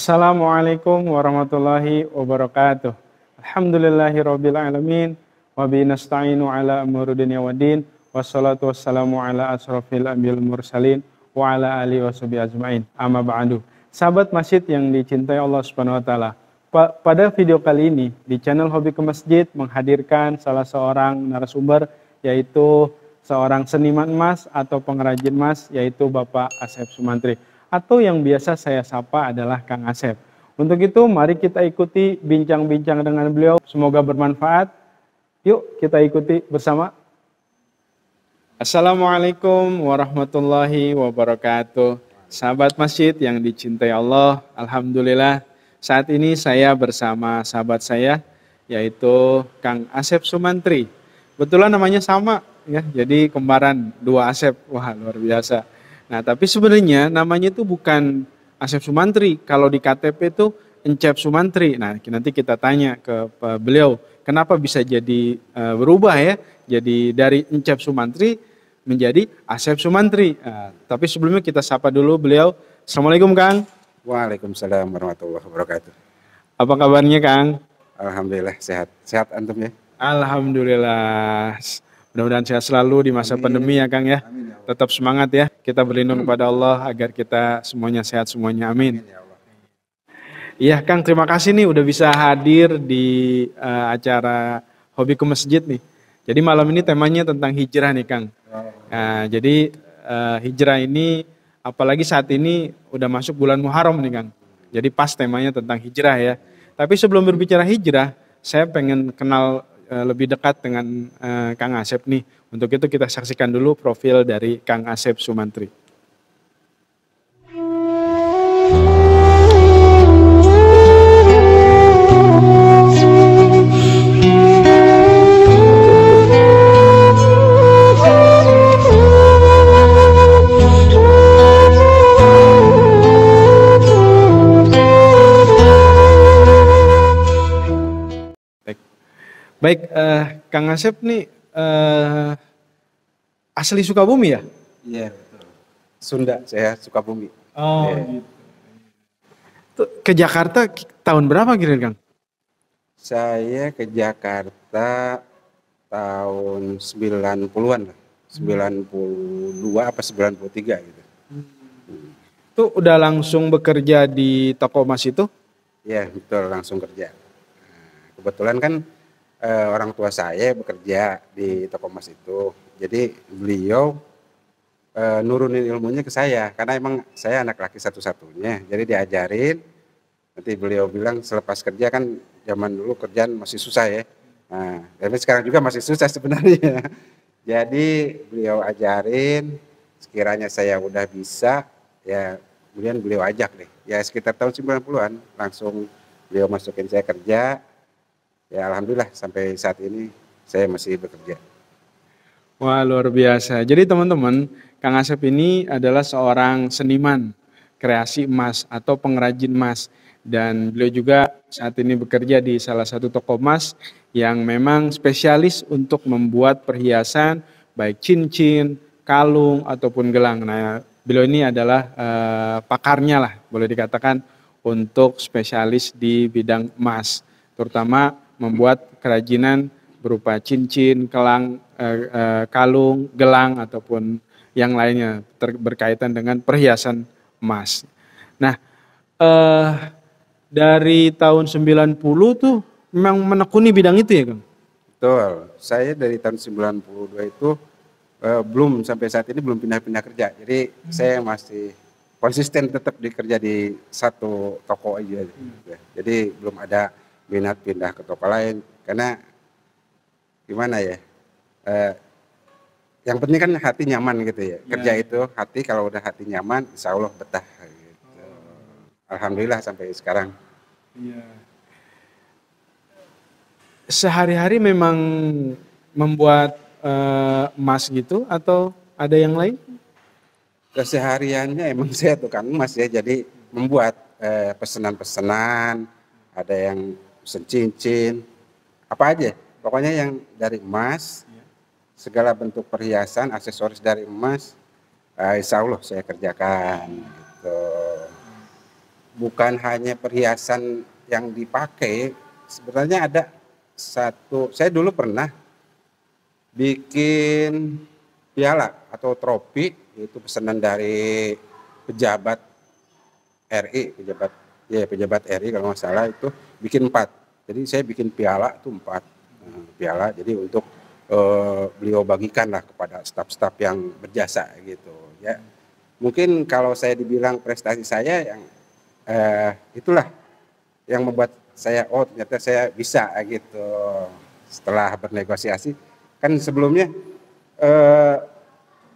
Assalamualaikum warahmatullahi wabarakatuh. Alhamdulillahirabbil alamin wa bihi nasta'inu ala umuri dunya waddin wassalatu wassalamu ala asrofil anbiya'il mursalin wa ala alihi washabihi ajmain. Amma ba'du. Sahabat masjid yang dicintai Allah Subhanahu wa taala. Pada video kali ini di channel Hobi ke Masjid menghadirkan salah seorang narasumber, yaitu seorang seniman emas atau pengrajin emas, yaitu Bapak Asep Sumantri, atau yang biasa saya sapa adalah Kang Asep. Untuk itu mari kita ikuti bincang-bincang dengan beliau, semoga bermanfaat. Yuk kita ikuti bersama. Assalamualaikum warahmatullahi wabarakatuh. Sahabat masjid yang dicintai Allah, alhamdulillah saat ini saya bersama sahabat saya, yaitu Kang Asep Sumantri. Kebetulan namanya sama ya, jadi kembaran dua Asep. Wah, luar biasa. Nah, tapi sebenarnya namanya itu bukan Asep Sumantri. Kalau di KTP itu Encep Sumantri. Nah, nanti kita tanya ke beliau, kenapa bisa jadi berubah ya? Jadi dari Encep Sumantri menjadi Asep Sumantri. Nah, tapi sebelumnya kita sapa dulu beliau. Assalamualaikum Kang. Waalaikumsalam warahmatullahi wabarakatuh. Apa kabarnya Kang? Alhamdulillah sehat. Sehat antum ya? Alhamdulillah. Mudah-mudahan sehat selalu di masa pandemi ya Kang ya. Amin ya Allah. Tetap semangat ya. Kita berlindung kepada Allah agar kita semuanya sehat semuanya. Amin. Ya Allah. Iya Kang, terima kasih nih udah bisa hadir di acara Hobi ke Masjid nih. Jadi malam ini temanya tentang hijrah nih Kang. Nah, jadi hijrah ini apalagi saat ini udah masuk bulan Muharram nih Kang. Jadi pas temanya tentang hijrah ya. Tapi sebelum berbicara hijrah, saya pengen kenal lebih dekat dengan Kang Asep nih. Untuk itu kita saksikan dulu profil dari Kang Asep Sumantri. Baik, Kang Asep nih asli Sukabumi ya? Iya betul. Sunda, saya Sukabumi. Oh gitu. Tuh, ke Jakarta tahun berapa kira-kira Kang? Saya ke Jakarta tahun 90-an lah. 92 apa 93 gitu. Tuh udah langsung bekerja di toko emas itu? Iya betul, langsung kerja. Nah, kebetulan kan orang tua saya bekerja di toko emas itu. Jadi beliau nurunin ilmunya ke saya, karena emang saya anak laki satu-satunya. Jadi diajarin, nanti beliau bilang selepas kerja kan zaman dulu kerjaan masih susah ya. Nah, tapi sekarang juga masih susah sebenarnya. Jadi beliau ajarin, sekiranya saya udah bisa, ya kemudian beliau ajak deh. Ya sekitar tahun 90-an langsung beliau masukin saya kerja. Ya alhamdulillah sampai saat ini saya masih bekerja. Wah luar biasa. Jadi teman-teman, Kang Asep ini adalah seorang seniman kreasi emas atau pengrajin emas. Dan beliau juga saat ini bekerja di salah satu toko emas yang memang spesialis untuk membuat perhiasan baik cincin, kalung ataupun gelang. Nah beliau ini adalah pakarnya lah boleh dikatakan untuk spesialis di bidang emas. Terutama membuat kerajinan berupa cincin, kalung, gelang ataupun yang lainnya berkaitan dengan perhiasan emas. Nah, dari tahun 90 tuh memang menekuni bidang itu ya, Kang? Betul. Saya dari tahun 92 itu belum sampai saat ini belum pindah-pindah kerja. Jadi saya masih konsisten tetap dikerja di satu toko aja. Jadi belum ada minat pindah ke toko lain, karena gimana ya, yang penting kan hati nyaman gitu ya. Kerja itu hati, kalau udah hati nyaman insya Allah betah gitu. Alhamdulillah sampai sekarang. Iya. Sehari-hari memang membuat emas gitu atau ada yang lain? Kesehariannya emang saya tukang emas ya, jadi membuat pesanan-pesanan, ada yang pesen cincin, apa aja. Pokoknya yang dari emas, segala bentuk perhiasan, aksesoris dari emas, insya Allah saya kerjakan. Gitu. bukan hanya perhiasan yang dipakai, sebenarnya ada satu, saya dulu pernah bikin piala atau trofi, itu pesanan dari pejabat RI, pejabat RI kalau nggak salah, itu bikin 4. Jadi saya bikin piala itu 4 piala, jadi untuk beliau bagikan lah kepada staf-staf yang berjasa gitu ya. Mungkin kalau saya dibilang prestasi saya yang itulah yang membuat saya, oh ternyata saya bisa gitu. Setelah bernegosiasi, kan sebelumnya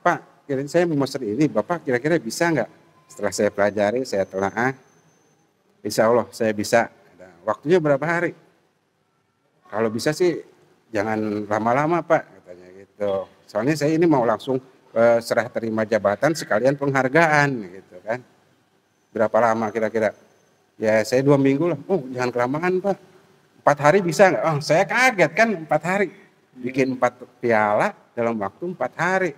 Pak, kira saya mau master ini, Bapak kira-kira bisa nggak? Setelah saya pelajari, saya telaah, insya Allah saya bisa. Nah, waktunya berapa hari? Kalau bisa sih jangan lama-lama Pak, katanya gitu. Soalnya saya ini mau langsung serah terima jabatan sekalian penghargaan gitu kan. Berapa lama kira-kira? Ya saya 2 minggu lah. Oh jangan kelamaan Pak. 4 hari bisa nggak? Oh saya kaget kan 4 hari. Bikin 4 piala dalam waktu 4 hari.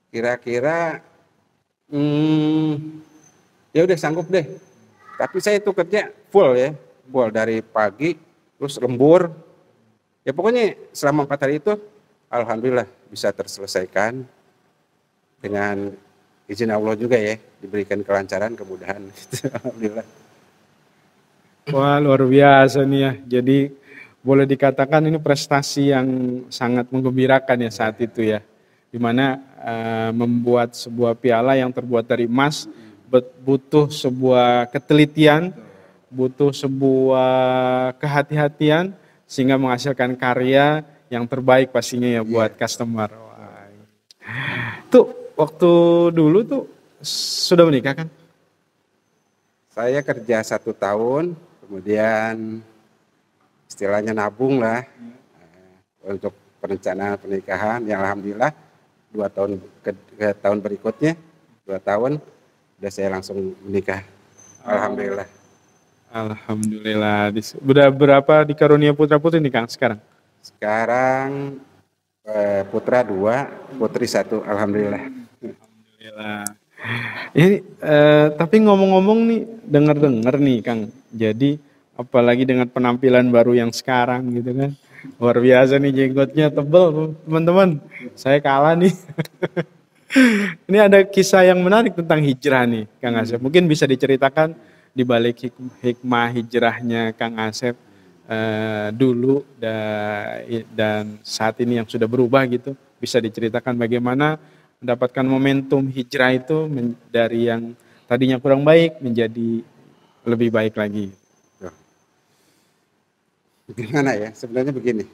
Kira-kira ya udah sanggup deh. Tapi saya itu kerja full ya. Full dari pagi terus lembur. Ya pokoknya selama 4 hari itu alhamdulillah bisa terselesaikan dengan izin Allah juga ya, diberikan kelancaran, kemudahan gitu. Alhamdulillah. Wah, luar biasa nih ya. Jadi boleh dikatakan ini prestasi yang sangat menggembirakan ya saat itu ya. Dimana membuat sebuah piala yang terbuat dari emas butuh sebuah ketelitian, butuh sebuah kehati-hatian sehingga menghasilkan karya yang terbaik pastinya ya buat customer. Wah. Tuh waktu dulu tuh sudah menikah kan? Saya kerja 1 tahun, kemudian istilahnya nabung lah untuk perencanaan pernikahan. Yang alhamdulillah 2 tahun ke tahun berikutnya 2 tahun udah saya langsung menikah. Alhamdulillah. Alhamdulillah. Udah berapa di karunia putra putri nih Kang sekarang? Sekarang putra 2, putri 1. Alhamdulillah. Alhamdulillah. Ini tapi ngomong-ngomong nih, dengar-dengar nih Kang. Jadi apalagi dengan penampilan baru yang sekarang gitu kan. Luar biasa nih jenggotnya tebel teman-teman. Saya kalah nih. Ini ada kisah yang menarik tentang hijrah nih Kang Asep. Mungkin bisa diceritakan di balik hikmah hijrahnya Kang Asep dulu dan saat ini yang sudah berubah gitu. Bisa diceritakan bagaimana mendapatkan momentum hijrah itu dari yang tadinya kurang baik menjadi lebih baik lagi. Gimana ya? Sebenarnya begini.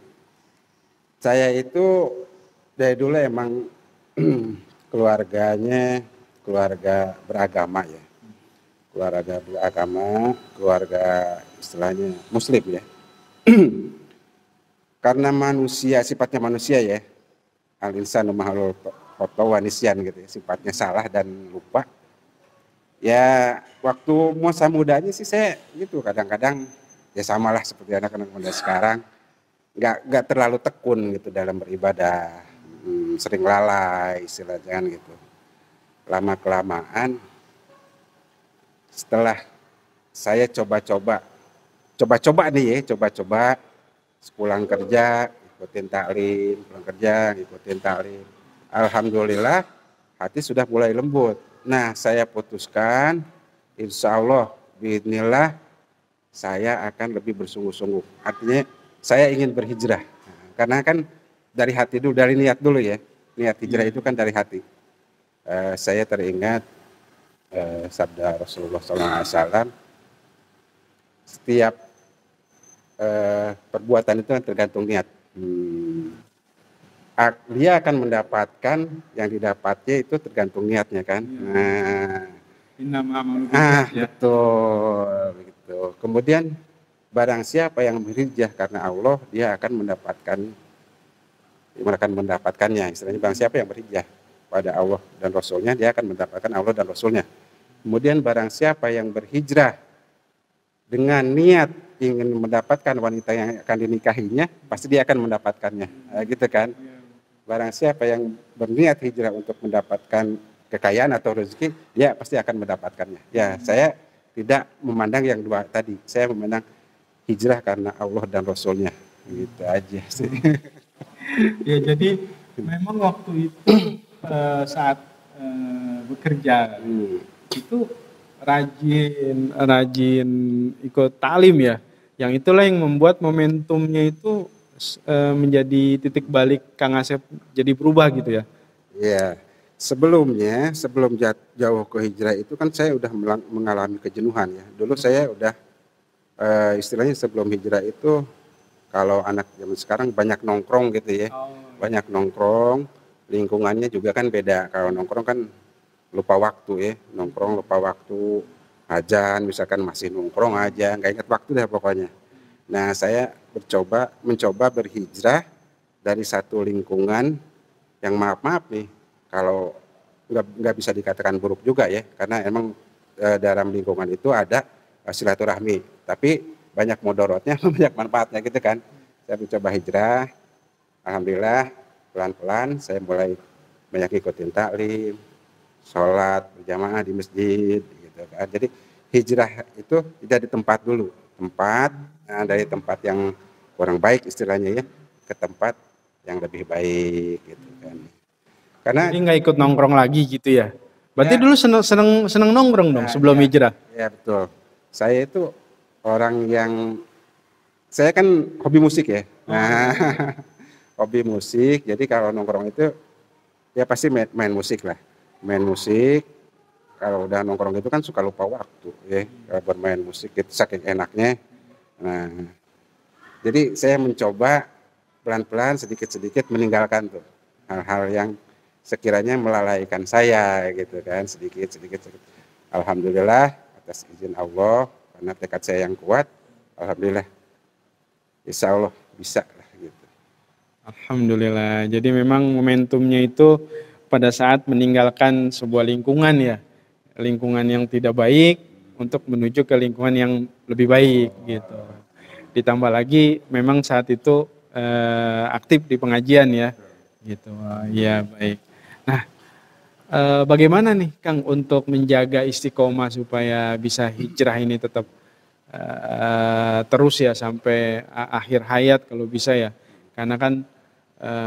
Saya itu dari dulu emang keluarganya keluarga beragama ya. Keluarga beragama, keluarga istilahnya muslim ya. Karena manusia, sifatnya manusia ya. Al-insanu mahalul khotow wa nisyan gitu ya, sifatnya salah dan lupa. Ya waktu masa mudanya sih saya gitu kadang-kadang ya samalah seperti anak-anak muda sekarang, nggak terlalu tekun gitu dalam beribadah, sering lalai istilahnya kan gitu. Lama kelamaan setelah saya coba-coba nih ya, coba-coba pulang kerja ikutin taklim, pulang kerja ikutin taklim. Alhamdulillah hati sudah mulai lembut. Nah saya putuskan insya Allah bismillah saya akan lebih bersungguh-sungguh. Artinya saya ingin berhijrah. Karena kan dari hati dulu, dari niat dulu ya. Niat hijrah itu kan dari hati. Saya teringat sabda Rasulullah SAW. Setiap perbuatan itu kan tergantung niat. Dia akan mendapatkan yang didapatnya itu tergantung niatnya kan. Betul begitu. Kemudian barang siapa yang berhijrah karena Allah, dia akan mendapatkannya. Istilahnya barang siapa yang berhijrah pada Allah dan Rasulnya, dia akan mendapatkan Allah dan Rasulnya. Kemudian barang siapa yang berhijrah dengan niat ingin mendapatkan wanita yang akan dinikahinya, pasti dia akan mendapatkannya, gitu kan. Barang siapa yang berniat hijrah untuk mendapatkan kekayaan atau rezeki, dia pasti akan mendapatkannya. Ya, saya tidak memandang yang dua tadi. Saya memandang hijrah karena Allah dan Rasulnya. Gitu aja sih. Ya, jadi memang waktu itu saat bekerja itu rajin rajin ikut talim ya. Yang itulah yang membuat momentumnya itu menjadi titik balik Kang Asep jadi berubah gitu ya. Ya, sebelumnya sebelum jauh ke hijrah itu kan saya udah mengalami kejenuhan ya. Dulu saya udah istilahnya sebelum hijrah itu kalau anak zaman sekarang banyak nongkrong gitu ya. Banyak nongkrong, lingkungannya juga kan beda. Kalau nongkrong kan lupa waktu ya, nongkrong lupa waktu, ajan misalkan masih nongkrong aja, nggak ingat waktu deh pokoknya. Nah, saya mencoba berhijrah dari satu lingkungan yang maaf nih, kalau nggak bisa dikatakan buruk juga ya, karena emang dalam lingkungan itu ada silaturahmi, tapi banyak mudorotnya, banyak manfaatnya gitu kan. Saya mencoba hijrah, alhamdulillah pelan-pelan saya mulai banyak ikutin taklim, sholat berjamaah di masjid gitu kan. Jadi hijrah itu tidak di tempat dulu, dari tempat yang kurang baik istilahnya ya ke tempat yang lebih baik gitu kan. Karena Jadi nggak ikut nongkrong lagi gitu ya. Berarti ya, dulu seneng nongkrong dong sebelum hijrah. ya betul. Saya itu orang yang saya kan hobi musik ya. Nah, hobi musik. Jadi kalau nongkrong itu ya pasti main musik lah. Main musik. Kalau udah nongkrong itu kan suka lupa waktu ya. Kalau bermain musik itu saking enaknya. Nah, jadi saya mencoba pelan-pelan sedikit-sedikit meninggalkan tuh hal-hal yang sekiranya melalaikan saya gitu kan, sedikit-sedikit. Alhamdulillah atas izin Allah karena tekad saya yang kuat, alhamdulillah insya Allah bisa lah gitu. Alhamdulillah. Jadi memang momentumnya itu pada saat meninggalkan sebuah lingkungan ya. Lingkungan yang tidak baik untuk menuju ke lingkungan yang lebih baik gitu. Ditambah lagi memang saat itu aktif di pengajian ya. Gitu. Ya baik. Nah, bagaimana nih Kang untuk menjaga istiqomah supaya bisa hijrah ini tetap terus ya sampai akhir hayat kalau bisa ya. Karena kan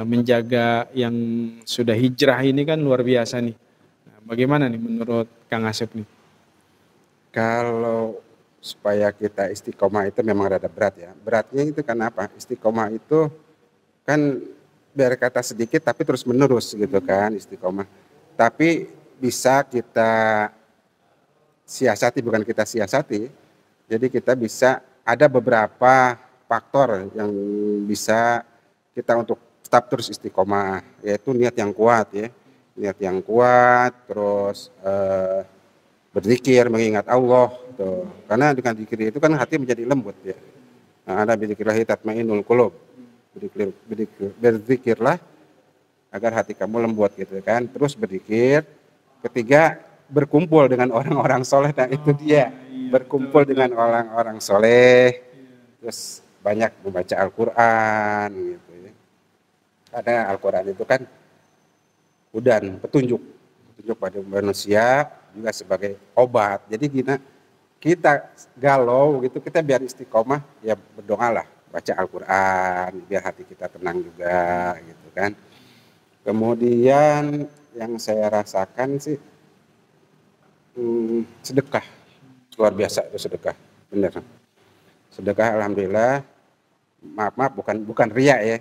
menjaga yang sudah hijrah ini kan luar biasa nih. Nah, bagaimana nih menurut Kang Asep nih? Kalau supaya kita istiqomah itu memang rada berat ya. Beratnya itu karena apa? Istiqomah itu kan biar kata sedikit tapi terus menerus gitu kan istiqomah. Tapi bisa kita siasati, bukan kita siasati. Jadi kita bisa ada beberapa faktor yang bisa kita untuk tetap terus istiqomah, yaitu niat yang kuat ya. Niat yang kuat, terus berzikir, mengingat Allah tuh. Karena dengan zikir itu kan hati menjadi lembut ya. Nah, ada bidzikillahi tatmainnul qulub. Berzikirlah agar hati kamu lembut gitu kan. Terus berzikir. Ketiga, berkumpul dengan orang-orang soleh. Nah itu dia, berkumpul dengan orang-orang soleh. Terus banyak membaca Al-Quran gitu ya. Karena Al-Quran itu kan hudan, petunjuk pada manusia juga sebagai obat. Jadi kita galau gitu, kita biar istiqomah ya berdoalah, baca Al-Quran biar hati kita tenang juga gitu kan. Kemudian yang saya rasakan sih sedekah, luar biasa itu sedekah, bener. Sedekah alhamdulillah, maaf bukan riya ya,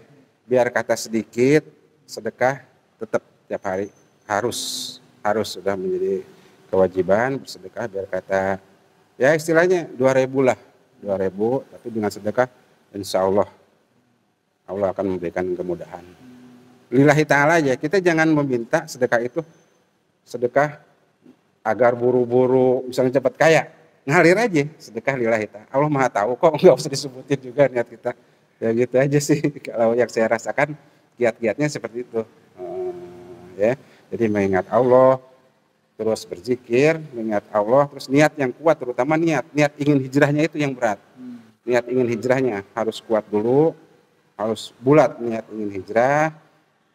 biar kata sedikit, sedekah tetap tiap hari harus sudah menjadi kewajiban bersedekah, biar kata ya istilahnya 2.000 lah, 2.000, tapi dengan sedekah insya Allah akan memberikan kemudahan. Lillahi ta'ala aja, kita jangan meminta sedekah itu sedekah agar buru-buru misalnya cepat kaya, ngalir aja sedekah lillahi ta'ala. Allah maha tahu kok, nggak usah disebutin juga niat kita. Ya gitu aja sih kalau yang saya rasakan, kiat-kiatnya seperti itu. Ya, jadi mengingat Allah, terus berzikir, mengingat Allah, terus niat yang kuat, terutama niat ingin hijrahnya itu yang berat. Niat ingin hijrahnya harus kuat dulu, harus bulat niat ingin hijrah,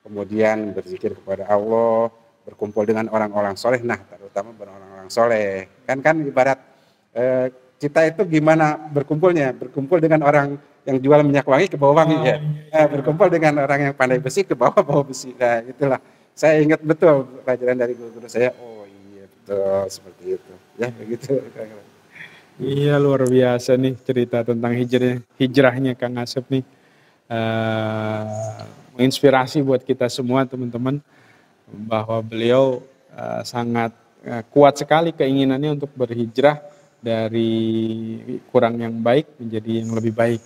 kemudian berzikir kepada Allah, berkumpul dengan orang-orang soleh, nah terutama orang-orang soleh. Kan ibarat kita itu gimana berkumpulnya? Berkumpul dengan orang yang jual minyak wangi ke bawah wangi ya. Berkumpul dengan orang yang pandai besi ke bawah besi. Nah itulah. Saya ingat betul pelajaran dari guru-guru saya. Oh iya betul seperti itu. Ya begitu. Iya luar biasa nih cerita tentang hijrahnya Kang Asep nih. Menginspirasi buat kita semua teman-teman bahwa beliau sangat kuat sekali keinginannya untuk berhijrah dari kurang yang baik menjadi yang lebih baik.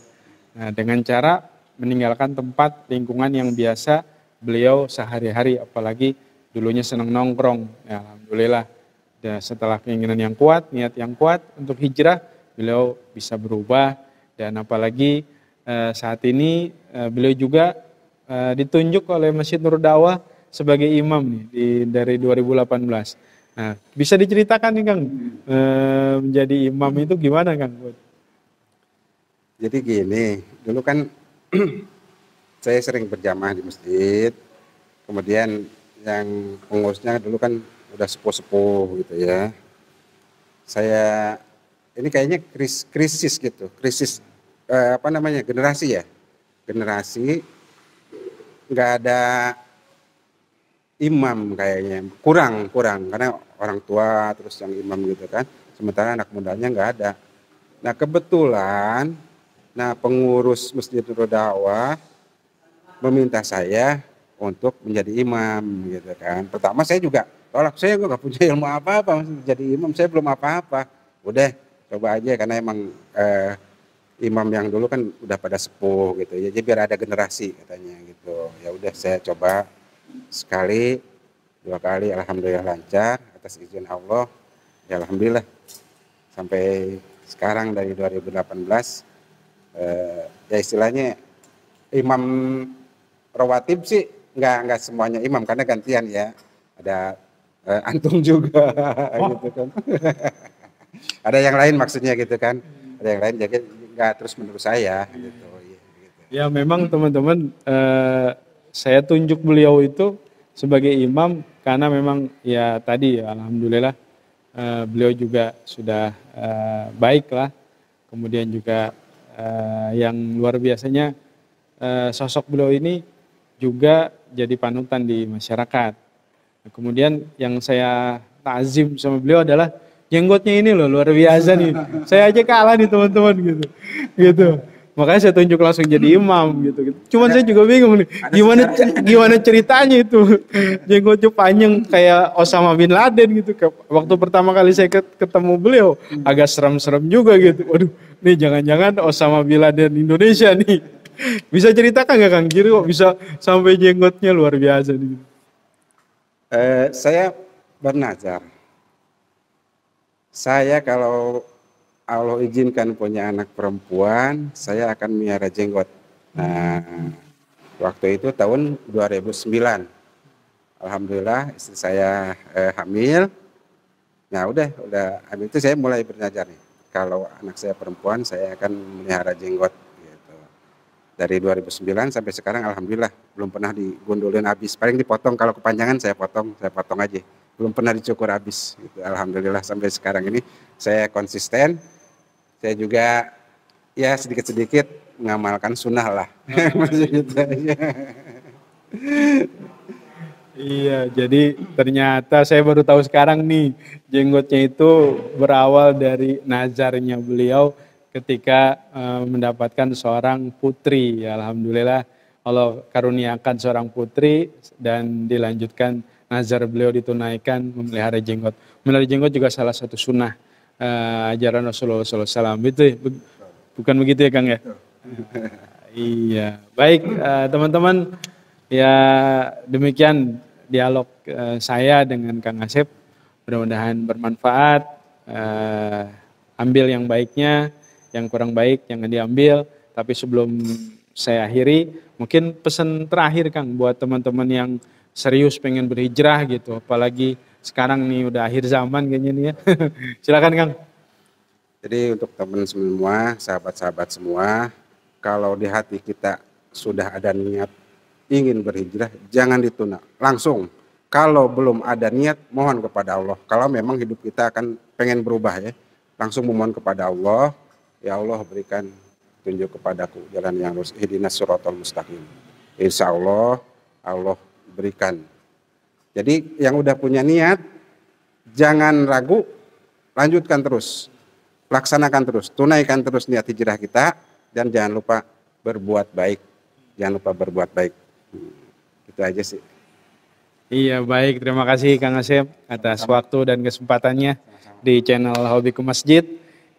Nah, dengan cara meninggalkan tempat lingkungan yang biasa beliau sehari-hari, apalagi dulunya senang nongkrong. Ya, alhamdulillah. Dan setelah keinginan yang kuat, niat yang kuat untuk hijrah, beliau bisa berubah. Dan apalagi saat ini beliau juga ditunjuk oleh Masjid Nur Dakwah sebagai imam nih dari 2018. Nah, bisa diceritakan nih Kang, menjadi imam itu gimana Kang? Jadi gini, dulu kan saya sering berjamaah di masjid, kemudian yang pengurusnya dulu kan udah sepuh-sepuh gitu ya. Saya ini kayaknya krisis gitu, krisis generasi ya, generasi nggak ada imam kayaknya, kurang karena orang tua terus yang imam gitu kan, sementara anak mudanya nggak ada. Nah kebetulan, pengurus Masjid Nur Dakwah meminta saya untuk menjadi imam gitu kan. Pertama saya juga tolak, saya nggak punya ilmu apa-apa, jadi imam saya belum apa-apa. Udah coba aja karena emang imam yang dulu kan udah pada sepuh gitu ya, jadi biar ada generasi katanya gitu. Ya udah saya coba sekali, 2 kali, alhamdulillah lancar atas izin Allah. Ya alhamdulillah sampai sekarang dari 2018 ya istilahnya imam rawatib sih nggak semuanya imam karena gantian ya, ada antum juga gitu kan. Ada yang lain maksudnya gitu kan, ada yang lain jadi nggak terus menerus saya gitu. Ya memang teman-teman, saya tunjuk beliau itu sebagai imam karena memang ya tadi ya alhamdulillah beliau juga sudah baik lah, kemudian juga yang luar biasanya sosok beliau ini juga jadi panutan di masyarakat. Kemudian yang saya takzim sama beliau adalah jenggotnya ini loh luar biasa nih. Saya aja kalah nih teman-teman gitu. Gitu. Makanya saya tunjuk langsung jadi imam gitu. Cuman saya juga bingung nih, gimana ceritanya itu. Jenggotnya panjang kayak Osama bin Laden gitu. Waktu pertama kali saya ketemu beliau agak serem-serem juga gitu. Waduh, nih jangan-jangan Osama bin Laden Indonesia nih. Bisa ceritakan nggak Kang Giri kok bisa sampai jenggotnya luar biasa nih? Saya bernazar. Saya kalau Allah izinkan punya anak perempuan, saya akan miara jenggot. Nah, waktu itu tahun 2009. Alhamdulillah istri saya hamil. Nah, udah hamil itu saya mulai bernazar nih. Kalau anak saya perempuan, saya akan melihara jenggot gitu. Dari 2009 sampai sekarang alhamdulillah belum pernah digondolin habis. Paling dipotong, kalau kepanjangan saya potong aja. Belum pernah dicukur habis gitu. Alhamdulillah sampai sekarang ini saya konsisten. Saya juga ya sedikit-sedikit mengamalkan sunnah lah. Iya, jadi ternyata saya baru tahu sekarang nih jenggotnya itu berawal dari nazarnya beliau ketika mendapatkan seorang putri. Ya, alhamdulillah Allah karuniakan seorang putri dan dilanjutkan nazar beliau ditunaikan memelihara jenggot. Memelihara jenggot juga salah satu sunnah ajaran Rasulullah SAW. Itu bukan begitu ya Kang ya? Iya, baik teman-teman, ya demikian dialog saya dengan Kang Asep. Mudah-mudahan bermanfaat. Ambil yang baiknya, yang kurang baik jangan diambil. Tapi sebelum saya akhiri, mungkin pesan terakhir Kang buat teman-teman yang serius pengen berhijrah gitu, apalagi sekarang nih udah akhir zaman kayaknya nih ya. Silakan Kang. Jadi untuk teman semua, sahabat-sahabat semua, kalau di hati kita sudah ada niat ingin berhijrah, jangan ditunda, langsung Kalau belum ada niat, mohon kepada Allah. Kalau memang hidup kita akan pengen berubah ya, langsung memohon kepada Allah. Ya Allah, berikan tunjuk kepadaku jalan yang lurus, ihdinas siratal mustaqim. Insya Allah, Allah berikan. Jadi yang udah punya niat, jangan ragu, lanjutkan terus, laksanakan terus, tunaikan terus niat hijrah kita, dan jangan lupa berbuat baik. Jangan lupa berbuat baik. Itu aja sih. Iya, baik. Terima kasih Kang Asep atas waktu dan kesempatannya di channel Hobiku Masjid.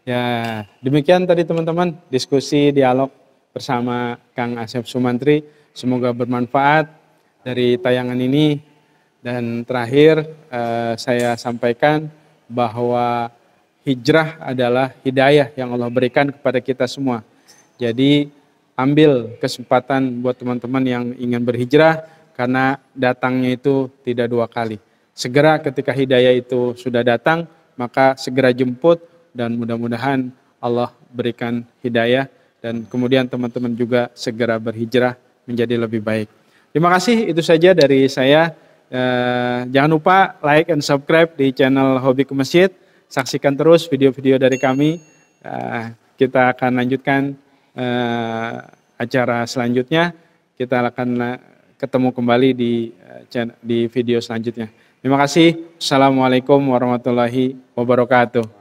Ya, demikian tadi teman-teman diskusi dialog bersama Kang Asep Sumantri. Semoga bermanfaat dari tayangan ini. Dan terakhir saya sampaikan bahwa hijrah adalah hidayah yang Allah berikan kepada kita semua. Jadi ambil kesempatan buat teman-teman yang ingin berhijrah, karena datangnya itu tidak dua kali. Segera ketika hidayah itu sudah datang, maka segera jemput, dan mudah-mudahan Allah berikan hidayah, dan kemudian teman-teman juga segera berhijrah menjadi lebih baik. Terima kasih, itu saja dari saya. Jangan lupa like and subscribe di channel Hobiku Masjid. Saksikan terus video-video dari kami. Kita akan lanjutkan acara selanjutnya. Kita akan ketemu kembali di video selanjutnya. Terima kasih. Assalamualaikum warahmatullahi wabarakatuh.